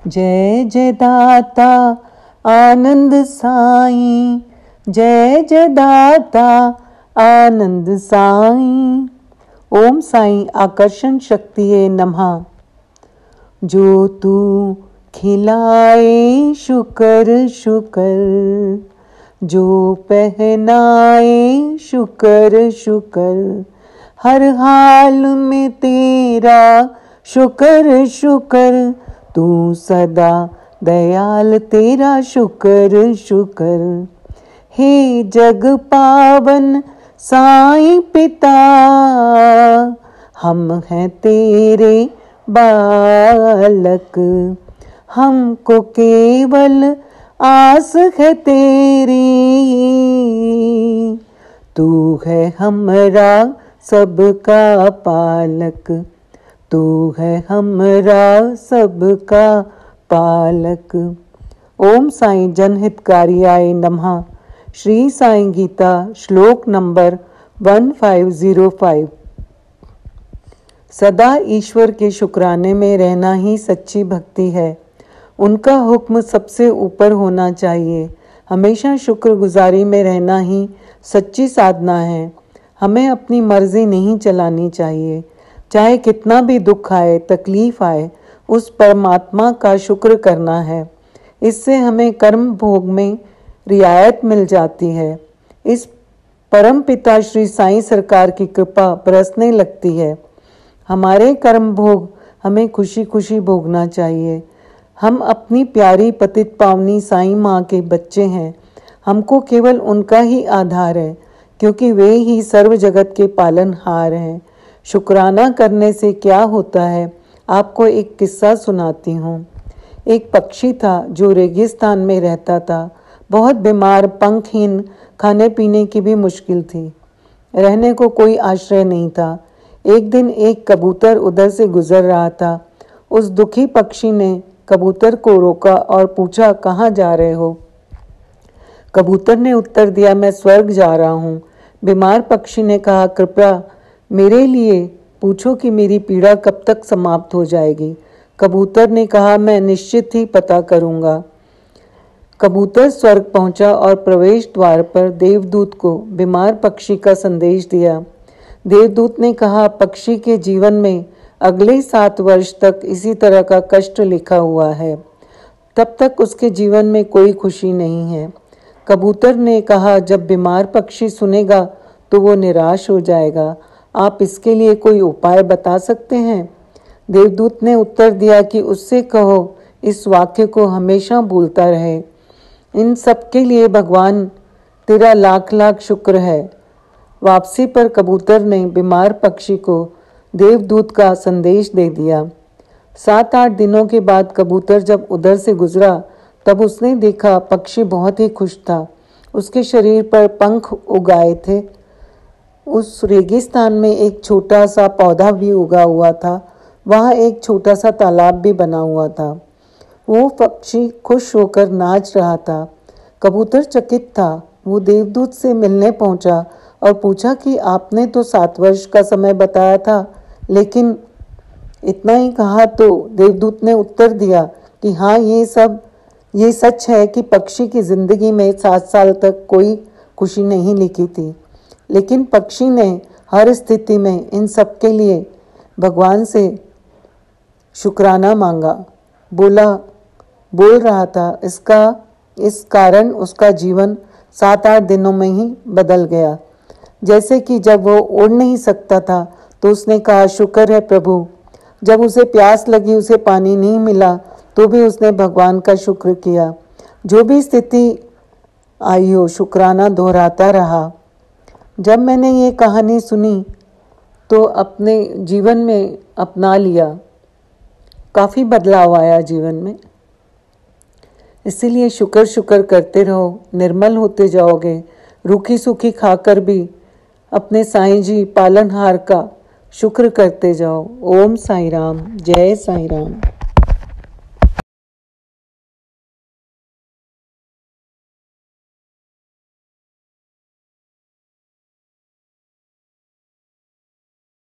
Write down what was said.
जय जय दाता आनंद साईं, जय जय दाता आनंद साईं। ओम साईं आकर्षण शक्तिये नमः। जो तू खिलाए शुक्र शुक्र, जो पहनाए शुक्र शुक्र, हर हाल में तेरा शुक्र शुक्र, तू सदा दयाल तेरा शुक्र शुक्र। हे जग पावन साईं पिता, हम हैं तेरे बालक, हमको केवल आस है तेरी, तू है हमरा सबका पालक, तू है हमरा सबका पालक। ओम साईं जनहितकारियाय नमः। श्री साईं गीता श्लोक नंबर 1505। सदा ईश्वर के शुक्राने में रहना ही सच्ची भक्ति है। उनका हुक्म सबसे ऊपर होना चाहिए। हमेशा शुक्रगुजारी में रहना ही सच्ची साधना है। हमें अपनी मर्जी नहीं चलानी चाहिए। चाहे कितना भी दुख आए, तकलीफ आए, उस परमात्मा का शुक्र करना है। इससे हमें कर्म भोग में रियायत मिल जाती है। इस परम पिता श्री साईं सरकार की कृपा बरसने लगती है। हमारे कर्म भोग हमें खुशी खुशी भोगना चाहिए। हम अपनी प्यारी पतित पावनी साईं माँ के बच्चे हैं। हमको केवल उनका ही आधार है, क्योंकि वे ही सर्व जगत के पालनहार हैं। शुक्राना करने से क्या होता है, आपको एक किस्सा सुनाती हूँ। एक पक्षी था जो रेगिस्तान में रहता था। बहुत बीमार, पंखहीन, खाने पीने की भी मुश्किल थी। रहने को कोई आश्रय नहीं था। एक दिन एक कबूतर उधर से गुजर रहा था। उस दुखी पक्षी ने कबूतर को रोका और पूछा, कहाँ जा रहे हो? कबूतर ने उत्तर दिया, मैं स्वर्ग जा रहा हूँ। बीमार पक्षी ने कहा, कृपया मेरे लिए पूछो कि मेरी पीड़ा कब तक समाप्त हो जाएगी। कबूतर ने कहा, मैं निश्चित ही पता करूँगा। कबूतर स्वर्ग पहुंचा और प्रवेश द्वार पर देवदूत को बीमार पक्षी का संदेश दिया। देवदूत ने कहा, पक्षी के जीवन में अगले 7 वर्ष तक इसी तरह का कष्ट लिखा हुआ है। तब तक उसके जीवन में कोई खुशी नहीं है। कबूतर ने कहा, जब बीमार पक्षी सुनेगा तो वो निराश हो जाएगा। आप इसके लिए कोई उपाय बता सकते हैं? देवदूत ने उत्तर दिया कि उससे कहो इस वाक्य को हमेशा भूलता रहे। इन सब के लिए भगवान तेरा लाख लाख शुक्र है। वापसी पर कबूतर ने बीमार पक्षी को देवदूत का संदेश दे दिया। 7-8 दिनों के बाद कबूतर जब उधर से गुजरा तब उसने देखा पक्षी बहुत ही खुश था। उसके शरीर पर पंख उगाए थे। उस रेगिस्तान में एक छोटा सा पौधा भी उगा हुआ था। वहाँ एक छोटा सा तालाब भी बना हुआ था। वो पक्षी खुश होकर नाच रहा था। कबूतर चकित था। वो देवदूत से मिलने पहुंचा और पूछा कि आपने तो 7 वर्ष का समय बताया था, लेकिन इतना ही कहा तो देवदूत ने उत्तर दिया कि हाँ, ये सच है कि पक्षी की जिंदगी में 7 साल तक कोई खुशी नहीं लिखी थी, लेकिन पक्षी ने हर स्थिति में इन सब के लिए भगवान से शुक्राना मांगा। बोल रहा था। इस कारण उसका जीवन 7-8 दिनों में ही बदल गया। जैसे कि जब वो उड़ नहीं सकता था तो उसने कहा, शुक्र है प्रभु। जब उसे प्यास लगी, उसे पानी नहीं मिला, तो भी उसने भगवान का शुक्र किया। जो भी स्थिति आई हो, शुक्राना दोहराता रहा। जब मैंने ये कहानी सुनी तो अपने जीवन में अपना लिया। काफ़ी बदलाव आया जीवन में। इसीलिए शुक्र करते रहो, निर्मल होते जाओगे। रूखी सूखी खाकर भी अपने साईं जी पालनहार का शुक्र करते जाओ। ओम साईं राम, जय साईं राम।